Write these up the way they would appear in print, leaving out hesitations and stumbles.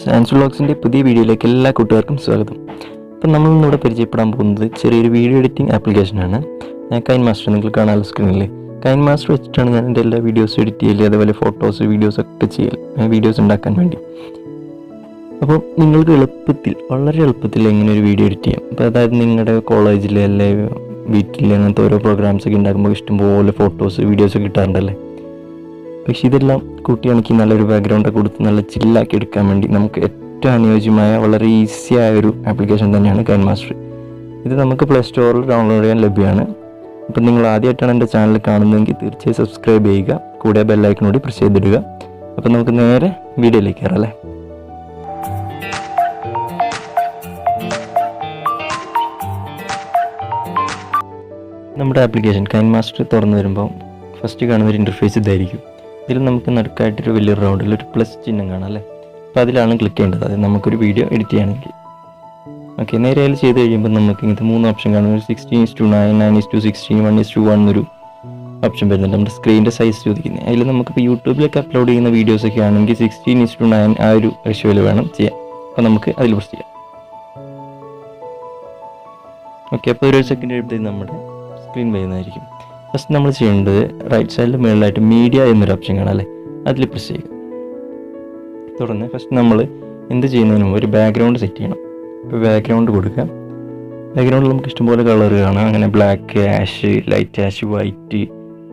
Science വ്ളോഗ്സിൻ്റെ പുതിയ വീഡിയോയിലേക്ക് എല്ലാ കൂട്ടുകാർക്കും സ്വാഗതം. അപ്പം നമ്മൾ ഇന്നിവിടെ പരിചയപ്പെടാൻ പോകുന്നത് ചെറിയൊരു വീഡിയോ എഡിറ്റിംഗ് ആപ്ലിക്കേഷനാണ്. KineMaster നിങ്ങൾ കാണാനുള്ള സ്ക്രീനിൽ KineMaster വെച്ചിട്ടാണ് ഞാൻ എൻ്റെ എല്ലാ വീഡിയോസും എഡിറ്റ് ചെയ്യൽ, അതേപോലെ ഫോട്ടോസ് വീഡിയോസ് ഒക്കെ ചെയ്യൽ, വീഡിയോസ് ഉണ്ടാക്കാൻ വേണ്ടി. അപ്പോൾ നിങ്ങൾക്ക് വളരെ എളുപ്പത്തിൽ എങ്ങനെ ഒരു വീഡിയോ എഡിറ്റ് ചെയ്യാം. അപ്പോൾ അതായത് നിങ്ങളുടെ കോളേജിൽ അല്ലെ വീട്ടിൽ അങ്ങനത്തെ ഓരോ പ്രോഗ്രാംസൊക്കെ ഉണ്ടാക്കുമ്പോൾ ഇഷ്ടംപോലെ ഫോട്ടോസ് വീഡിയോസൊക്കെ കിട്ടാറുണ്ടല്ലേ. പക്ഷേ ഇതെല്ലാം കൂട്ടിയാണെങ്കിൽ നല്ലൊരു ബാക്ക്ഗ്രൗണ്ടൊക്കെ കൊടുത്ത് നല്ല ചില്ലാക്കി എടുക്കാൻ വേണ്ടി നമുക്ക് ഏറ്റവും അനുയോജ്യമായ വളരെ ഈസിയായ ഒരു ആപ്ലിക്കേഷൻ തന്നെയാണ് KineMaster. ഇത് നമുക്ക് പ്ലേ സ്റ്റോറിൽ ഡൗൺലോഡ് ചെയ്യാൻ ലഭ്യമാണ്. അപ്പം നിങ്ങൾ ആദ്യമായിട്ടാണ് എൻ്റെ ചാനൽ കാണുന്നതെങ്കിൽ തീർച്ചയായും സബ്സ്ക്രൈബ് ചെയ്യുക, കൂടെ ബെല്ലൈക്കൺ കൂടി പ്രസ് ചെയ്തിടുക. അപ്പം നമുക്ക് നേരെ വീഡിയോയിലേക്ക് കയറാം അല്ലേ. നമ്മുടെ ആപ്ലിക്കേഷൻ KineMaster തുറന്നു വരുമ്പോൾ ഫസ്റ്റ് കാണുന്ന ഒരു ഇൻ്റർഫേസ് ഇതായിരിക്കും. ഇതിൽ നമുക്ക് നടുക്കായിട്ടൊരു വലിയൊരു റൗണ്ടിൽ ഒരു പ്ലസ് ചിഹ്നം കാണാം അല്ലേ. അപ്പോൾ അതിലാണ് ക്ലിക്ക് ചെയ്യേണ്ടത്, അത് നമുക്കൊരു വീഡിയോ എഡിറ്റ് ചെയ്യണമെങ്കിൽ. ഓക്കെ, നേരെ അതിൽ ചെയ്ത് കഴിയുമ്പോൾ നമുക്ക് ഇങ്ങനത്തെ 3 ഓപ്ഷൻ കാണും. 16:9, 9:16, 1:1 എന്നൊരു ഓപ്ഷൻ വരുന്നുണ്ട്. നമ്മുടെ സ്ക്രീനിൻ്റെ സൈസ് ചോദിക്കുന്നത്. അതിൽ നമുക്കിപ്പോൾ യൂട്യൂബിലൊക്കെ അപ്ലോഡ് ചെയ്യുന്ന വീഡിയോസൊക്കെ ആണെങ്കിൽ 16:9 ആ ഒരു റേഷ്യോയിൽ വേണം ചെയ്യാൻ. അപ്പോൾ നമുക്ക് അതിൽ പ്രസ് ചെയ്യാം. ഓക്കെ, അപ്പോൾ ഒരു സെക്കൻഡ് കഴിയുമ്പോഴത്തേക്കും നമ്മുടെ സ്ക്രീൻ വരുന്നതായിരിക്കും. ഫസ്റ്റ് നമ്മൾ ചെയ്യേണ്ടത് റൈറ്റ് സൈഡിൽ മുകളിലായിട്ട് മീഡിയ എന്നൊരു ഓപ്ഷൻ കാണാം അല്ലേ, അതിൽ പ്രസ് ചെയ്യുക. തുടർന്ന് ഫസ്റ്റ് നമ്മൾ എന്ത് ചെയ്യുന്നതിന് മുമ്പ് ഒരു ബാക്ക്ഗ്രൗണ്ട് സെറ്റ് ചെയ്യണം. ഇപ്പോൾ ബാക്ക്ഗ്രൗണ്ട് കൊടുക്കുക. ബാക്ക്ഗ്രൗണ്ടിൽ നമുക്ക് ഇഷ്ടംപോലെ കളർ കാണാം. അങ്ങനെ black, ash, light ash, white,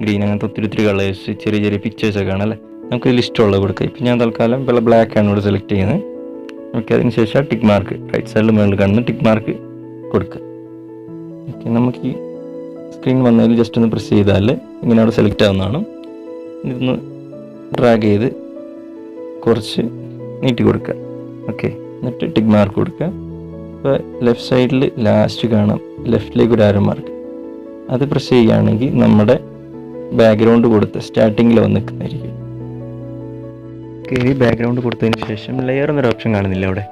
green, അങ്ങനത്തെ ഒത്തിരി കളേഴ്സ്, ചെറിയ ചെറിയ പിക്ചേഴ്സൊക്കെ കാണാം. നമുക്ക് ഇതിൽ ഇഷ്ടമുള്ളത് കൊടുക്കുക. ഇപ്പോൾ ഞാൻ തൽക്കാലം ബ്ലാക്കാണ് ഇവിടെ സെലക്ട് ചെയ്യുന്നത്. ഓക്കെ, അതിന് ശേഷം ടിക്ക് മാർക്ക് റൈറ്റ് സൈഡിൽ മുകളിൽ കാണുന്ന ടിക്ക് മാർക്ക് കൊടുക്കുക. ഓക്കെ, നമുക്ക് ഈ സ്ക്രീൻ വന്നതിൽ ജസ്റ്റ് ഒന്ന് പ്രസ് ചെയ്താൽ ഇങ്ങനെ അവിടെ സെലക്ട് ആവുന്നതാണ്. ഇതൊന്ന് ഡ്രാഗ് ചെയ്ത് കുറച്ച് നീട്ടി കൊടുക്കുക. ഓക്കെ, എന്നിട്ട് ടിക്ക് മാർക്ക് കൊടുക്കുക. ഇപ്പോൾ ലെഫ്റ്റ് സൈഡിൽ ലാസ്റ്റ് കാണാം, ലെഫ്റ്റിലേക്ക് ഒരു ആരോ മാർക്ക്, അത് പ്രസ് ചെയ്യുകയാണെങ്കിൽ നമ്മുടെ ബാക്ക്ഗ്രൗണ്ട് കൊടുത്ത് സ്റ്റാർട്ടിങ്ങിൽ വന്ന് നിൽക്കുന്നതായിരിക്കും. ഓക്കെ, ഈ ബാക്ക്ഗ്രൗണ്ട് കൊടുത്തതിന് ശേഷം ലെയർ എന്നൊരു ഓപ്ഷൻ കാണുന്നില്ല അവിടെ,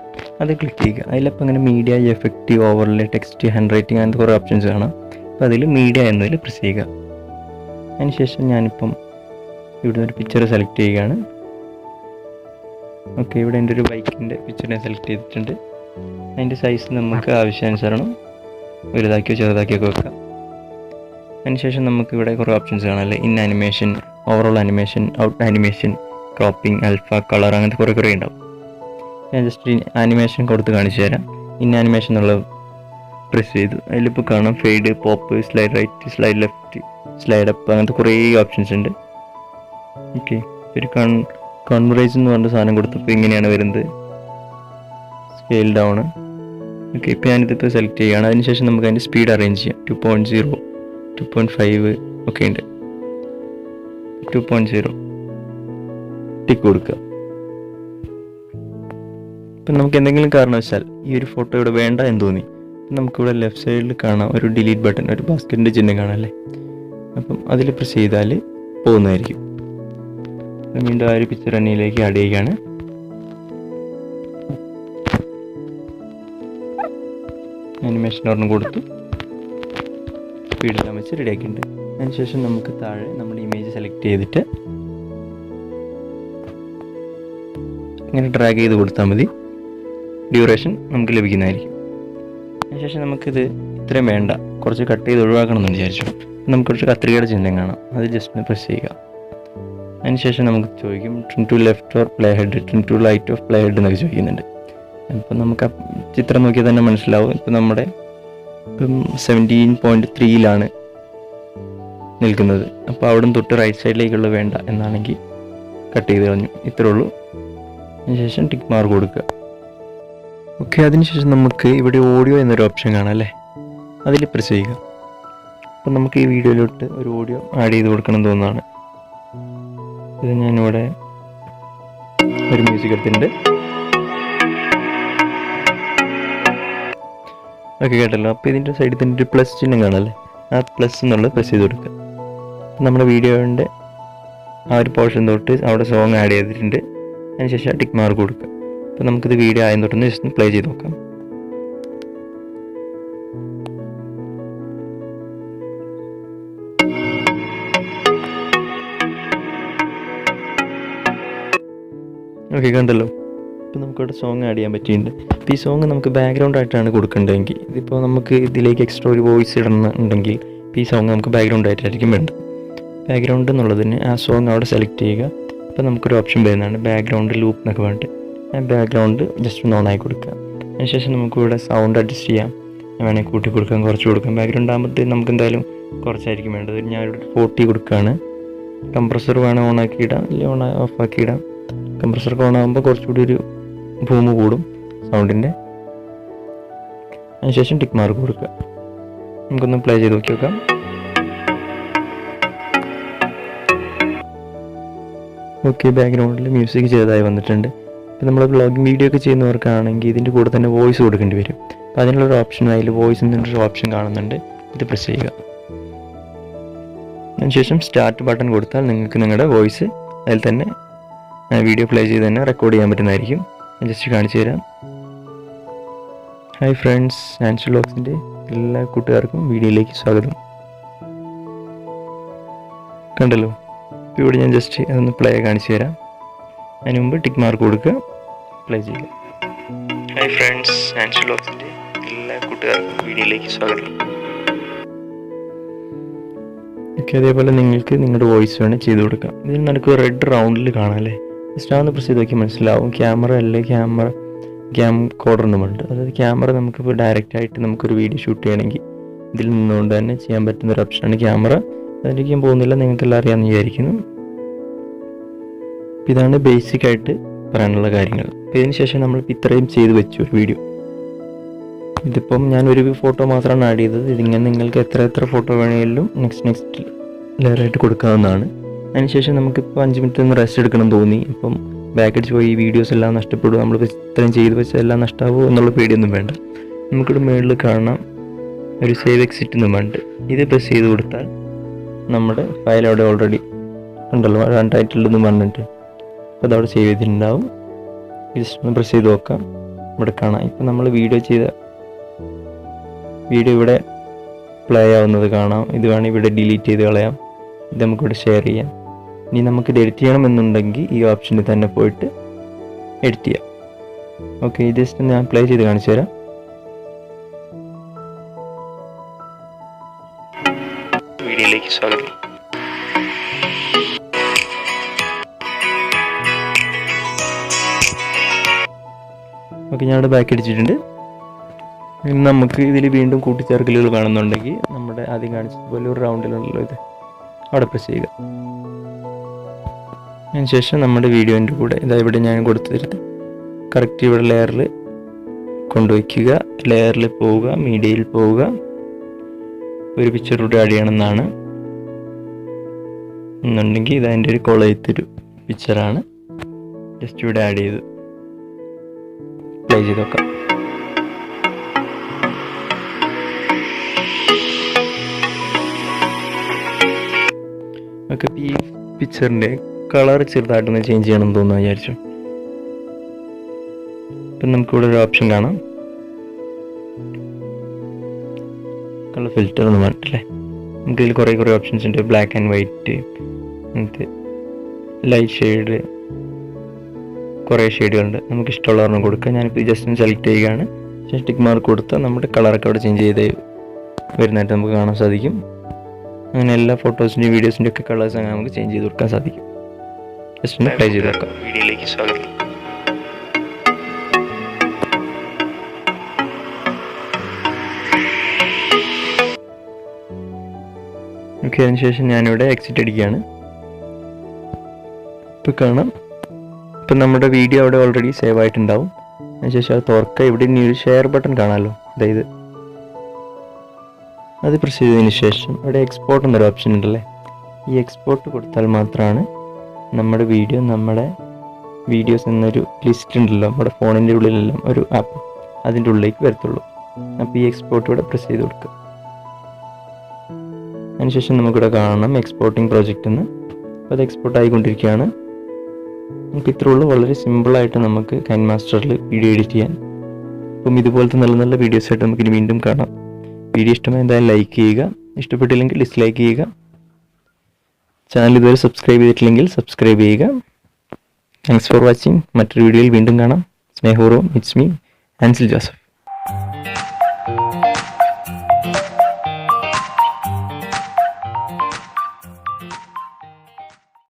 അത് ക്ലിക്ക് ചെയ്യുക. അതിലപ്പോൾ അങ്ങനെ media, effect, overlay, text, hand writing അങ്ങനത്തെ കുറേ ഓപ്ഷൻസ് കാണാം. അപ്പോൾ അതിൽ മീഡിയ എന്നതിൽ പ്രസ് ചെയ്യുക. അതിനുശേഷം ഞാനിപ്പം ഇവിടെ ഒരു പിക്ചർ സെലക്ട് ചെയ്യുകയാണ്. ഓക്കെ, ഇവിടെ എൻ്റെ ഒരു ബൈക്കിൻ്റെ പിക്ചർ ഞാൻ സെലക്ട് ചെയ്തിട്ടുണ്ട്. അതിൻ്റെ സൈസ് നമുക്ക് ആവശ്യാനുസരണം വലുതാക്കിയോ ചെറുതാക്കിയോ വെക്കാം. അതിനുശേഷം നമുക്ക് ഇവിടെ കുറേ ഓപ്ഷൻസ് കാണാം അല്ലേ. In animation, overall animation, out animation, cropping, alpha, colour, അങ്ങനത്തെ കുറേ ഉണ്ടാവും. ഞാൻ ജസ്റ്റ് ആനിമേഷൻ കൊടുത്ത് കാണിച്ചു തരാം. ഇൻ ആനിമേഷൻ എന്നുള്ള പ്രസ് ചെയ്തു. അതിലിപ്പോൾ കാണാം fade, pop, slide right, slide left, slide up, അങ്ങനത്തെ കുറേ ഓപ്ഷൻസ് ഉണ്ട്. ഓക്കെ, ഒരു കോൺവറേജ് എന്ന് പറഞ്ഞ സാധനം കൊടുത്തപ്പോൾ ഇങ്ങനെയാണ് വരുന്നത്, സ്കെയിൽ ഡൗൺ. ഓക്കെ, ഇപ്പോൾ ഞാനിതിപ്പോൾ സെലക്ട് ചെയ്യുകയാണ്. അതിനുശേഷം നമുക്ക് അതിൻ്റെ സ്പീഡ് അറേഞ്ച് ചെയ്യാം. 2.0, 2.5 ഒക്കെ ഉണ്ട്. 2.0 ടിക്ക് കൊടുക്കുക. ഇപ്പം നമുക്ക് എന്തെങ്കിലും കാരണവശാൽ ഈ ഒരു ഫോട്ടോ ഇവിടെ വേണ്ട എന്ന് തോന്നി, നമുക്കിവിടെ ലെഫ്റ്റ് സൈഡിൽ കാണാം ഒരു ഡിലീറ്റ് ബട്ടൺ, ഒരു ബാസ്ക്കറ്റിൻ്റെ ചിഹ്നം കാണാം അല്ലേ. അപ്പം അതിൽ പ്രസ് ചെയ്താൽ പോകുന്നതായിരിക്കും. വീണ്ടും ആ ഒരു പിക്ചർ എന്നിലേക്ക് ആഡ് ചെയ്യുകയാണ്. ആനിമേഷൻ ഒരെണ്ണം കൊടുത്തു, സ്പീഡെല്ലാം വെച്ച് റെഡിയാക്കിയിട്ടുണ്ട്. അതിനുശേഷം നമുക്ക് താഴെ നമ്മുടെ ഇമേജ് സെലക്ട് ചെയ്തിട്ട് ഇങ്ങനെ ഡ്രാഗ് ചെയ്ത് കൊടുത്താൽ മതി, ഡ്യൂറേഷൻ നമുക്ക് ലഭിക്കുന്നതായിരിക്കും. അതിനുശേഷം നമുക്കിത് ഇത്രയും വേണ്ട, കുറച്ച് കട്ട് ചെയ്ത് ഒഴിവാക്കണം എന്ന് വിചാരിച്ചു. നമുക്ക് കുറച്ച് കത്രികയുടെ ചിഹ്നം കാണാം, അത് ജസ്റ്റ് ഒന്ന് പ്രസ് ചെയ്യുക. അതിനുശേഷം നമുക്ക് ചോദിക്കും trim to left or play head, trim to right of play head എന്നൊക്കെ ചോദിക്കുന്നുണ്ട്. ഇപ്പം നമുക്ക് ആ ചിത്രം നോക്കിയാൽ തന്നെ മനസ്സിലാവും. ഇപ്പം നമ്മുടെ 17.3 നിൽക്കുന്നത്. അപ്പോൾ അവിടെ നിന്ന് തൊട്ട് റൈറ്റ് സൈഡിലേക്കുള്ള വേണ്ട എന്നാണെങ്കിൽ കട്ട് ചെയ്ത് കളഞ്ഞു. ഇത്രേ ഉള്ളൂ. അതിനുശേഷം ടിക്ക് മാർക്ക് കൊടുക്കുക. ഓക്കെ, അതിനുശേഷം നമുക്ക് ഇവിടെ ഓഡിയോ എന്നൊരു ഓപ്ഷൻ കാണാം അല്ലേ, അതിൽ പ്രസ് ചെയ്യുക. അപ്പം നമുക്ക് ഈ വീഡിയോയിലോട്ട് ഒരു ഓഡിയോ ആഡ് ചെയ്ത് കൊടുക്കണം എന്ന് തോന്നുന്നതാണ്. ഇത് ഞാനിവിടെ ഒരു മ്യൂസിക് എടുത്തിട്ടുണ്ട്. ഓക്കെ, കേട്ടല്ലോ. അപ്പോൾ ഇതിൻ്റെ സൈഡിൽ തന്നെ ഒരു പ്ലസ് ചിഹ്നം കാണാമല്ലേ, ആ പ്ലസ് എന്നുള്ളത് പ്രസ് ചെയ്ത് കൊടുക്കുക. നമ്മുടെ വീഡിയോൻ്റെ ആ ഒരു പോർഷൻ തൊട്ട് അവിടെ സോങ് ആഡ് ചെയ്തിട്ടുണ്ട്. അതിനുശേഷം ടിക്ക് മാർക്ക് കൊടുക്കുക. അപ്പോൾ നമുക്കിത് വീഡിയോ ആദ്യം തൊട്ടൊന്ന് ജസ്റ്റ് പ്ലേ ചെയ്ത് നോക്കാം. ഓക്കെ, കണ്ടല്ലോ. ഇപ്പോൾ നമുക്കിവിടെ സോങ് ആഡ് ചെയ്യാൻ പറ്റിയിട്ടുണ്ട്. ഇപ്പോൾ ഈ സോങ് നമുക്ക് ബാക്ക്ഗ്രൗണ്ട് ആയിട്ടാണ് കൊടുക്കേണ്ടതെങ്കിൽ, ഇതിപ്പോൾ നമുക്ക് ഇതിലേക്ക് എക്സ്ട്രാ ഒരു വോയിസ് ഇടണമെന്നുണ്ടെങ്കിൽ ഇപ്പോൾ ഈ സോങ് നമുക്ക് ബാക്ക്ഗ്രൗണ്ട് ആയിട്ടായിരിക്കും വേണ്ടത്. ബാക്ക്ഗ്രൗണ്ട് എന്നുള്ളതിന് ആ സോങ് അവിടെ സെലക്ട് ചെയ്യുക. അപ്പോൾ നമുക്കൊരു ഓപ്ഷൻ വരുന്നതാണ് ബാക്ക്ഗ്രൗണ്ട് ലൂപ്പ് എന്നൊക്കെ പറഞ്ഞിട്ട്. ആ ബാക്ക്ഗ്രൗണ്ട് ജസ്റ്റ് ഒന്ന് ഓണായി കൊടുക്കുക. അതിനുശേഷം നമുക്കിവിടെ സൗണ്ട് അഡ്ജസ്റ്റ് ചെയ്യാം. വേണമെങ്കിൽ കൂട്ടി കൊടുക്കാം, കുറച്ച് കൊടുക്കാം. ബാക്ക്ഗ്രൗണ്ട് ആകുമ്പോഴത്തേക്കും നമുക്ക് എന്തായാലും കുറച്ചായിരിക്കും വേണ്ടത്. ഞാനൊരു 40 കൊടുക്കുകയാണ്. കംപ്രസർ വേണം ഓണാക്കി ഇടാം, അല്ലെങ്കിൽ ഓഫാക്കി ഇടാം. കംപ്രസർക്ക് ഓണാകുമ്പോൾ കുറച്ചുകൂടി ഒരു ബൂമ് കൂടും സൗണ്ടിൻ്റെ. അതിനുശേഷം ടിക്ക് മാർക്ക് കൊടുക്കുക. നമുക്കൊന്ന് പ്ലേ ചെയ്ത് നോക്കി നോക്കാം. ഓക്കെ, ബാക്ക്ഗ്രൗണ്ടിൽ മ്യൂസിക് ചെയ്തതായി വന്നിട്ടുണ്ട്. ഇപ്പോൾ നമ്മൾ വ്ളോഗിങ് വീഡിയോ ഒക്കെ ചെയ്യുന്നവർക്കാണെങ്കിൽ ഇതിൻ്റെ കൂടെ തന്നെ വോയിസ് കൊടുക്കേണ്ടി വരും. അപ്പോൾ അതിനുള്ളൊരു ഓപ്ഷൻ അതിൽ വോയിസ് എന്നൊരു ഓപ്ഷൻ കാണുന്നുണ്ട്. ഇത് പ്രസ് ചെയ്യുക. അതിനുശേഷം സ്റ്റാർട്ട് ബട്ടൺ കൊടുത്താൽ നിങ്ങൾക്ക് നിങ്ങളുടെ വോയിസ് അതിൽ തന്നെ വീഡിയോ പ്ലേ ചെയ്ത് തന്നെ റെക്കോർഡ് ചെയ്യാൻ പറ്റുന്നതായിരിക്കും. ഞാൻ ജസ്റ്റ് കാണിച്ചു തരാം. ഹായ് ഫ്രണ്ട്സ്, ആൻഷ് വ്ളോഗ്സിൻ്റെ എല്ലാ കൂട്ടുകാർക്കും വീഡിയോയിലേക്ക് സ്വാഗതം. കണ്ടല്ലോ, ഇപ്പോൾ ഇവിടെ ഞാൻ ജസ്റ്റ് അതൊന്ന് പ്ലേ കാണിച്ചു തരാം. അതിന് മുമ്പ് ടിക്ക് മാർക്ക് കൊടുക്കുക, പ്ലേ ചെയ്യുക. ഹായ് ഫ്രണ്ട്സ്, ആൻഷ് വ്ളോഗ്സിൻ്റെ എല്ലാ കൂട്ടുകാർക്കും വീഡിയോയിലേക്ക് സ്വാഗതം. ഓക്കെ, അതേപോലെ നിങ്ങൾക്ക് നിങ്ങളുടെ വോയിസ് വേണേൽ ചെയ്ത് കൊടുക്കാം. ഇതിന് നമുക്ക് റെഡ് റൗണ്ടിൽ കാണാം അല്ലേ? ജസ്റ്റ് ഒന്ന് പ്രസ് ചെയ്ത് നോക്കി മനസ്സിലാവും. ക്യാമറ അല്ലേ, ക്യാം കോഡർ എന്നുമുണ്ട്. അതായത് ക്യാമറ നമുക്കിപ്പോൾ ഡയറക്റ്റായിട്ട് നമുക്കൊരു വീഡിയോ ഷൂട്ട് ചെയ്യണമെങ്കിൽ ഇതിൽ നിന്നുകൊണ്ട് തന്നെ ചെയ്യാൻ പറ്റുന്നൊരു ഓപ്ഷനാണ് ക്യാമറ. അതിലേക്ക് ഞാൻ പോകുന്നില്ല, നിങ്ങൾക്കെല്ലാം അറിയാമെന്ന് വിചാരിക്കുന്നു. ഇതാണ് ബേസിക്കായിട്ട് പറയാനുള്ള കാര്യങ്ങൾ. ഇതിന് ശേഷം നമ്മളിപ്പോൾ ഇത്രയും ചെയ്ത് വെച്ചു ഒരു വീഡിയോ. ഇതിപ്പം ഞാനൊരു ഫോട്ടോ മാത്രമാണ് ആഡ് ചെയ്തത്. ഇതിങ്ങനെ നിങ്ങൾക്ക് എത്ര ഫോട്ടോ വേണമെങ്കിലും നെക്സ്റ്റ് ലെയറായിട്ട് കൊടുക്കാവുന്നതാണ്. അതിനുശേഷം നമുക്കിപ്പോൾ 5 മിനിറ്റ് ഒന്ന് റെസ്റ്റ് എടുക്കണം തോന്നി. ഇപ്പം ബാക്ക് അടിച്ച് പോയി ഈ വീഡിയോസ് എല്ലാം നഷ്ടപ്പെടും, നമ്മളിപ്പോൾ ഇത്രയും ചെയ്ത് വെച്ചാൽ എല്ലാം നഷ്ടമാകുമോ എന്നുള്ള പേടിയൊന്നും വേണ്ട. നമുക്കിവിടെ മുകളിൽ കാണാം ഒരു സേവ് എക്സിറ്റ് എന്നും വേണ്ട. ഇത് പ്രസ് ചെയ്ത് കൊടുത്താൽ നമ്മുടെ ഫയൽ അവിടെ ഓൾറെഡി ഉണ്ടല്ലോ, ടൈറ്റിൽ എന്നും പറഞ്ഞിട്ട് അപ്പോൾ അതവിടെ സേവ് ചെയ്തിട്ടുണ്ടാവും. ജസ്റ്റ് ഒന്ന് പ്രസ് ചെയ്ത് നോക്കാം, ഇവിടെ കാണാം. ഇപ്പം നമ്മൾ വീഡിയോ ഇവിടെ പ്ലേ ആവുന്നത് കാണാം. ഇത് വേണമെങ്കിൽ ഇവിടെ ഡിലീറ്റ് ചെയ്ത് കളയാം. ഇത് നമുക്കിവിടെ ഷെയർ ചെയ്യാം. ഇനി നമുക്കിത് എഡിറ്റ് ചെയ്യണമെന്നുണ്ടെങ്കിൽ ഈ ഓപ്ഷനിൽ തന്നെ പോയിട്ട് എഡിറ്റ് ചെയ്യാം. ഓക്കെ, ജസ്റ്റ് ഞാൻ പ്ലേ ചെയ്ത് കാണിച്ചു തരാം. വീഡിയോയിലേക്ക് സ്വാഗതം. ഓക്കെ, ഞാനിവിടെ ബാക്ക് അടിച്ചിട്ടുണ്ട്. നമുക്ക് ഇതിൽ വീണ്ടും കൂട്ടിച്ചേർക്കലുകൾ വേണമെന്നുണ്ടെങ്കിൽ നമ്മുടെ ആദ്യം കാണിച്ചതുപോലെ ഒരു റൗണ്ടിലുണ്ടല്ലോ ഇത്, അവിടെ പ്രസ് ചെയ്യുക. അതിനുശേഷം നമ്മുടെ വീഡിയോൻ്റെ കൂടെ ഇവിടെ ഞാൻ കൊടുത്തിരുന്നത് കറക്റ്റ് ഇവിടെ ലെയറിൽ കൊണ്ടുവയ്ക്കുക. ലെയറിൽ പോവുക, മീഡിയയിൽ പോവുക, ഒരു പിക്ചർ കൂടെ ആഡ് ചെയ്യണമെന്നാണ് എന്നുണ്ടെങ്കിൽ ഇത് അതിൻ്റെ ഒരു കൊളയത്തൊരു പിക്ചറാണ്. ജസ്റ്റ് ഇവിടെ ആഡ് ചെയ്ത് പ്ലേ ചെയ്ത് നോക്കാം. ഒക്കെ ഈ പിക്ചറിൻ്റെ കളർ ചെറുതായിട്ടൊന്ന് ചേഞ്ച് ചെയ്യണമെന്ന് തോന്നുന്നു വിചാരിച്ചു. ഇപ്പം നമുക്കിവിടെ ഒരു ഓപ്ഷൻ കാണാം, കളർ ഫിൽറ്റർ എന്ന് പറഞ്ഞിട്ടില്ലേ. നമുക്കിതിൽ കുറേ ഓപ്ഷൻസ് ഉണ്ട്. Black and white, light shade, കുറേ ഷെയ്ഡുകളുണ്ട്. നമുക്ക് ഇഷ്ടമുള്ള ഒരെണ്ണം കൊടുക്കുക. ഞാനിപ്പോൾ ജസ്റ്റ് ഒന്ന് സെലക്ട് ചെയ്യുകയാണ്. ശേഷം ടിക്ക് മാർക്ക് കൊടുത്താൽ നമ്മുടെ കളറൊക്കെ അവിടെ ചേഞ്ച് ചെയ്ത് വരുന്നതായിട്ട് നമുക്ക് കാണാൻ സാധിക്കും. അങ്ങനെ എല്ലാ ഫോട്ടോസിൻ്റെയും വീഡിയോസിൻ്റെ ഒക്കെ കളേഴ്സ് അങ്ങനെ നമുക്ക് ചേഞ്ച് ചെയ്ത് കൊടുക്കാൻ സാധിക്കും. ജസ്റ്റ് ഒന്ന് പ്ലേ ചെയ്ത് വെക്കാം. വീഡിയോയിലേക്ക് സ്വാഗതം. ഓക്കെ, അതിനുശേഷം ഞാനിവിടെ എക്സിറ്റ് അടിക്കുകയാണ്. ഇപ്പോൾ കാണാം, ഇപ്പം നമ്മുടെ വീഡിയോ അവിടെ ഓൾറെഡി സേവ് ആയിട്ടുണ്ടാവും. അതിനുശേഷം അത് തുറക്കുക. ഇവിടെ ഇനി ഒരു ഷെയർ ബട്ടൺ കാണാമല്ലോ, അതായത് അത് പ്രസ് ചെയ്തതിന് ശേഷം ഇവിടെ എക്സ്പോർട്ട് എന്നൊരു ഓപ്ഷൻ ഉണ്ടല്ലേ. ഈ എക്സ്പോർട്ട് കൊടുത്താൽ മാത്രമാണ് നമ്മുടെ വീഡിയോസ് എന്നൊരു ലിസ്റ്റ് ഉണ്ടല്ലോ നമ്മുടെ ഫോണിൻ്റെ ഉള്ളിലെല്ലാം, ഒരു ആപ്പ്, അതിൻ്റെ ഉള്ളിലേക്ക് വരത്തുള്ളൂ. അപ്പോൾ ഈ എക്സ്പോർട്ട് ഇവിടെ പ്രസ് ചെയ്ത് കൊടുക്കുക. അതിനുശേഷം നമുക്കിവിടെ കാണാം എക്സ്പോർട്ടിങ് പ്രോജക്റ്റ് എന്ന്. അപ്പോൾ അത് എക്സ്പോർട്ട് ആയിക്കൊണ്ടിരിക്കുകയാണ്. നമുക്ക് ഇത്രയുള്ളൂ. വളരെ സിമ്പിളായിട്ട് നമുക്ക് KineMasterൽ വീഡിയോ എഡിറ്റ് ചെയ്യാൻ. അപ്പം ഇതുപോലത്തെ നല്ല വീഡിയോസായിട്ട് നമുക്കിനി വീണ്ടും കാണാം. വീഡിയോ ഇഷ്ടമായി എന്തായാലും ലൈക്ക് ചെയ്യുക, ഇഷ്ടപ്പെട്ടില്ലെങ്കിൽ ഡിസ്ലൈക്ക് ചെയ്യുക. ചാനൽ ഇതുവരെ സബ്സ്ക്രൈബ് ചെയ്തിട്ടില്ലെങ്കിൽ സബ്സ്ക്രൈബ് ചെയ്യുക. Thanks for watching. മറ്റൊരു വീഡിയോയിൽ വീണ്ടും കാണാം. Nehru, it's me ആൻസിൽ Joseph.